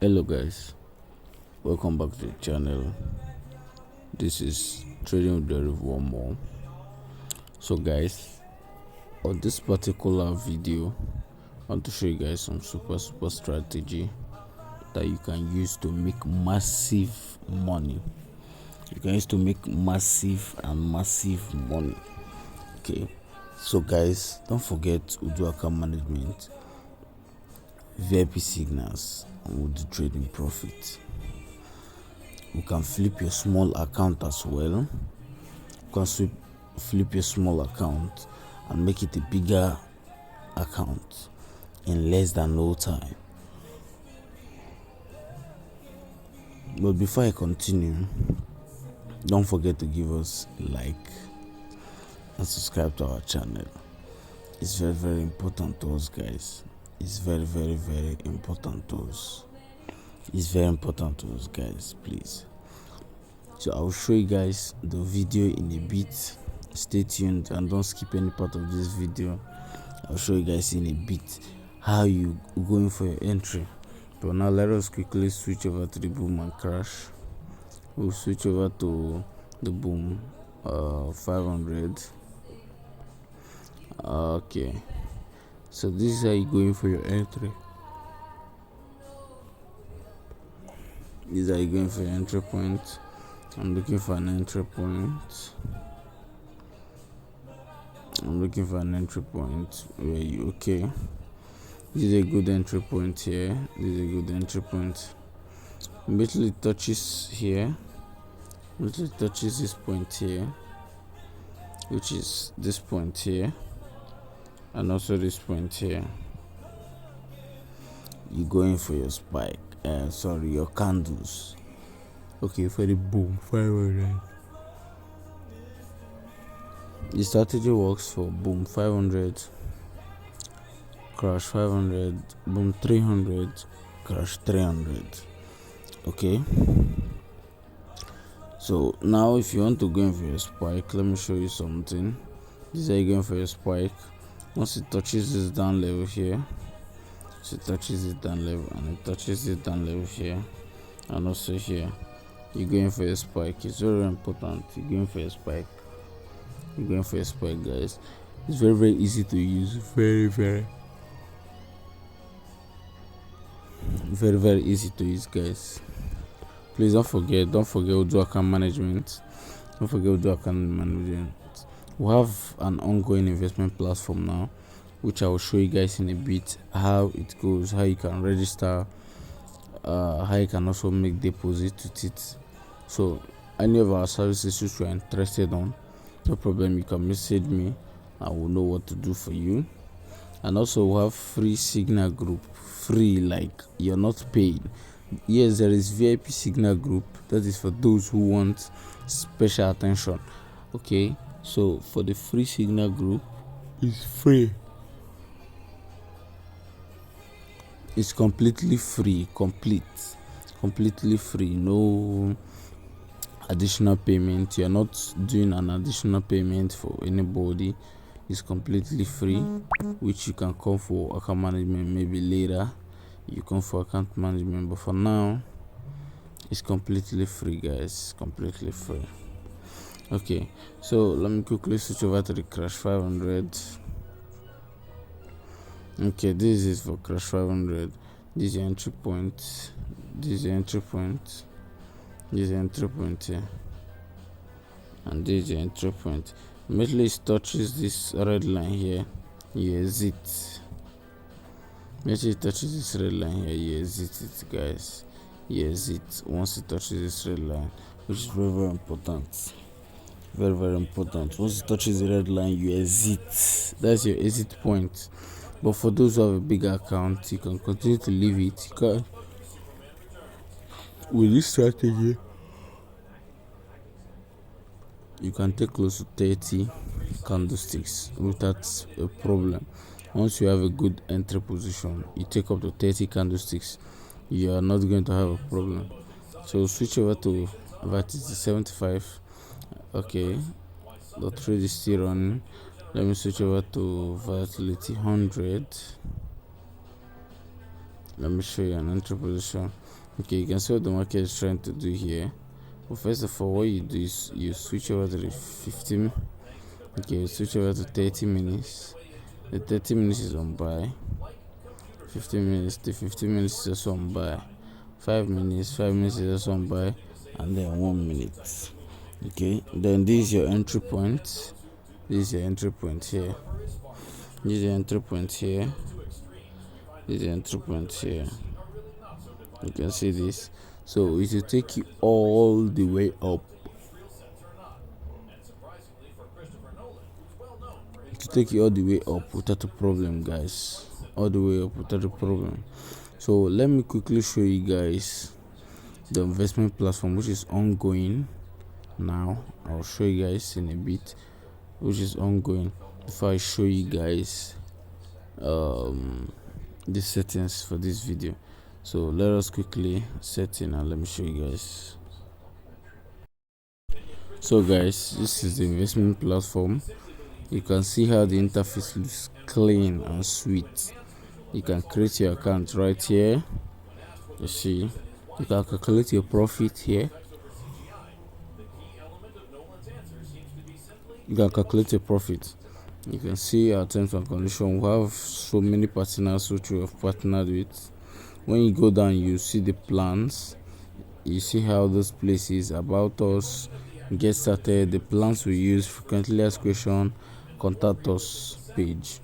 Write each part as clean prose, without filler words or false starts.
Hello guys, welcome back to the channel. This is Trading with Deriv one more. So guys, on this particular video I want to show you guys some super strategy that you can use to make massive money. You can use to make massive money. Okay, so guys, don't forget Udo account management, VIP signals, and Udo trading profit. You can flip your small account as well. You can flip your small account and make it a bigger account in less than no time. But before I continue, don't forget to give us a like and subscribe to our channel. It's very important to us, guys. It's very important to us. It's very important to us, guys, please. So I'll show you guys the video in a bit. Stay tuned and don't skip any part of this video. I'll show you guys in a bit how you going for your entry. But now let us quickly switch over to the boom and crash. We'll switch over to the boom 500. Okay, so this is how you going for your entry. These are you going for your entry point. I'm looking for an entry point. Where you okay? This is a good entry point here. Immediately touches here. Immediately touches this point here, which is this point here, and also this point here. You going for your spike. Your candles. Okay, for the boom 500. The strategy works for boom 500, crash 500, boom 300, crash 300. Okay, so now if you want to go in for your spike, let me show you something. This is how you going for your spike. Once it touches this down level here, so it touches it down level, and it touches it down level here, and also here, you're going for your spike. It's very important. You're going for your spike, guys. It's very easy to use. Very easy to use, guys. Please don't forget Udo account management. We have an ongoing investment platform now, which I will show you guys in a bit how it goes, how you can register, how you can also make deposits with it. So any of our services which you are interested on, no problem, you can message me. I will know what to do for you. And also we have free signal group, free, like you're not paid. Yes, there is VIP signal group, that is for those who want special attention. Okay, so for the free signal group, it's free. It's completely free, completely free. No additional payment. You're not doing an additional payment for anybody. It's completely free, which you can come for account management maybe later. You come for account management, but for now it's completely free, guys. Completely free. Okay, so let me quickly switch over to the crash 500. Okay, this is for crash 500. This is your entry point. Here, and this is your entry point. Immediately it touches this red line here, you exit. Immediately it touches this red line here, you exit it, guys. You exit once it touches this red line, which is very important. Very important. Once it touches the red line, you exit. That's your exit point. But for those who have a bigger account, you can continue to leave it. You can, with this strategy, you can take close to 30 candlesticks without a problem. Once you have a good entry position, you take up to 30 candlesticks, you are not going to have a problem. So switch over to volatility 75. Okay, the trade is still running. Let me switch over to volatility 100. let me show you an entry position. Okay, you can see what the market is trying to do here. Well, first of all, what you do is you switch over to the 15. Okay, you switch over to 30 minutes. The 30 minutes is on buy. 15 minutes, the 15 minutes is also on buy. 5 minutes is also on buy, and then 1 minute. Okay, then this is your entry point. This is your entry point here. This is your entry point here. This is your entry point here. You can see this. So it will take you all the way up. To take you all the way up without a problem, guys. All the way up without a problem. So let me quickly show you guys the investment platform, which is ongoing now. I'll show you guys in a bit, which is ongoing, before I show you guys the settings for this video. So let us quickly set in and let me show you guys. So guys, this is the investment platform. You can see how the interface looks clean and sweet. You can create your account right here. You see, you can calculate your profit here. You can calculate your profit. You can see our terms and conditions. We have so many partners which we have partnered with. When you go down, you see the plans. You see how this place is about us. Get started. The plans we use, frequently asked question, contact us page.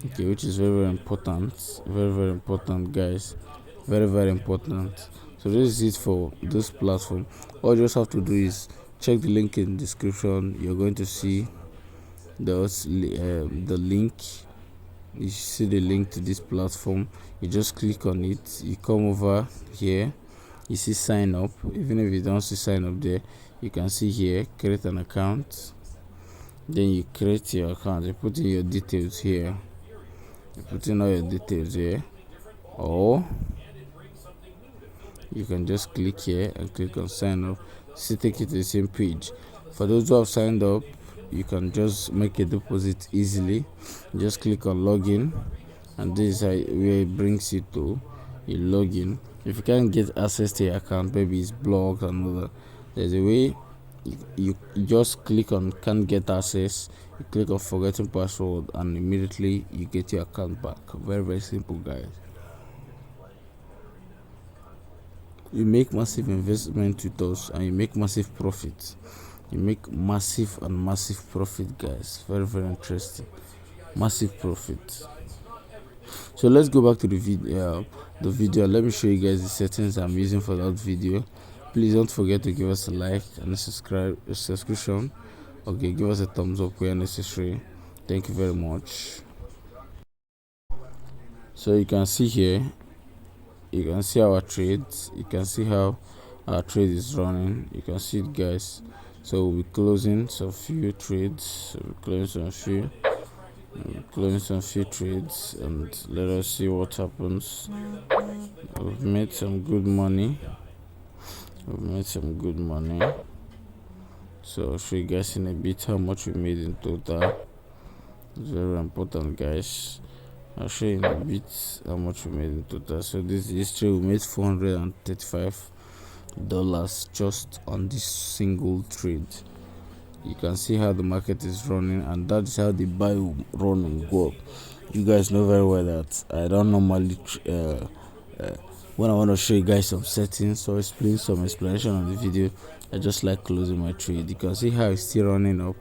Okay, which is very important. Very important, guys. Very important. So this is it for this platform. All you just have to do is check the link in the description. You're going to see the link. You see the link to this platform. You just click on it. You come over here. You see sign up. Even if you don't see sign up there, you can see here create an account. Then you create your account. You put in your details here. You put in all your details here, or you can just click here and click on sign up. See, take you to the same page. For those who have signed up, you can just make a deposit easily. Just click on login, and this is where it brings you to. You log in. If you can't get access to your account, maybe it's blocked and all that, there's a way. You just click on can't get access. You click on forgetting password, and immediately you get your account back. Very simple, guys. You make massive investment with us, and you make massive profit. You make massive profit, guys. Very interesting. Massive profit. So let's go back to the video. Let me show you guys the settings I'm using for that video. Please don't forget to give us a like and a subscription. Okay, give us a thumbs up where necessary. Thank you very much. So you can see here, you can see our trades. You can see how our trade is running. You can see it, guys. So we'll be closing some few trades. So we'll closing some few trades, and let us see what happens. We've made some good money. So I'll show you guys in a bit how much we made in total. It's very important, guys. I'll show you in a bit how much we made in total. So this is history. We made $435 just on this single trade. You can see how the market is running, and that is how the buy will run and go up. You guys know very well that I don't normally when I want to show you guys some settings or explain some explanation on the video, I just like closing my trade. You can see how it's still running up.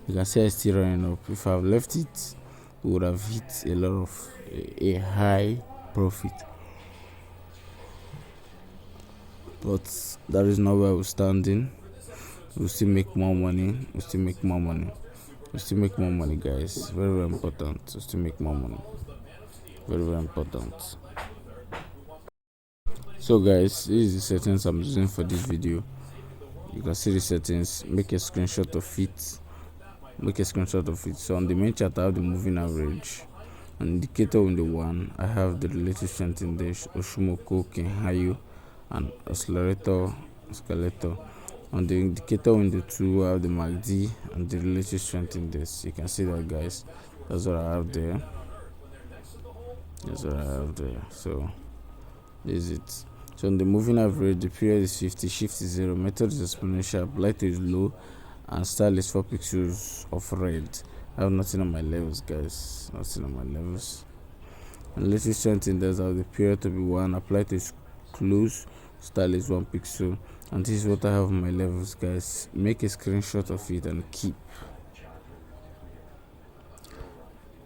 If I've left it, we would have hit a lot of a high profit, but that is not where we're standing. We still make more money. We still make more money, guys. Very important. We still make more money. Very important. So guys, this is the settings I'm using for this video. You can see the settings. Make a screenshot of it. So on the main chart, I have the moving average. An indicator window 1, I have the relative strength index, Oshimoko, Kenhayu, and escalator. On the indicator window 2, I have the MACD and the relative strength index. You can see that, guys. That's what I have there. So This is it. So on the moving average, the period is 50, shift is 0, method is exponential, light is low, and style is 4 pixels of red. I have nothing on my levels, guys. Nothing on my levels. And latest strength index, I have the period to be 1, apply to close, style is 1 pixel. And this is what I have on my levels, guys. Make a screenshot of it and keep.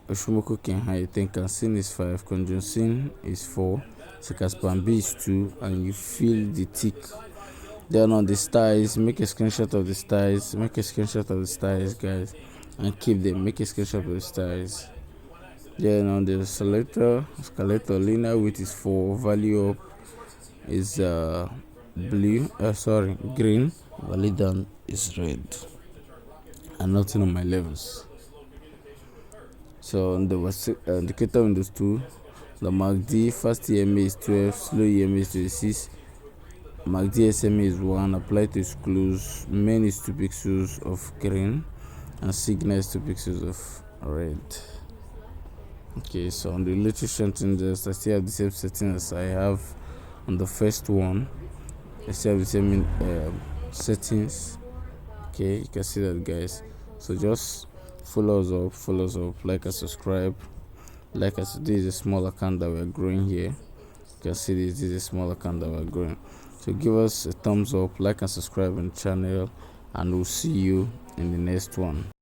Oshomoko Kenhai, then Kansin is 5, Conjunction is 4, Sekaspan B is 2, and you feel the tick. Then on the styles, make a screenshot of the styles, guys, and keep them. Make a screenshot of the styles. Then on the selector, linear width is 4, value up is green, value down is red, and nothing on my levels. So on the indicator windows 2, the MACD fast EMA is 12, slow EMA is 26, MACD SMA is 1, apply to is close, main is 2 pixels of green, and signal is 2 pixels of red. Okay, so on the latest strength index, I still have the same settings as I have on the first one. I still have the same settings. Okay, you can see that, guys. So just follow us up, like and subscribe. This is a small account that we're growing here. You can see this is a small account that we're growing. So give us a thumbs up, like and subscribe on the channel, and we'll see you in the next one.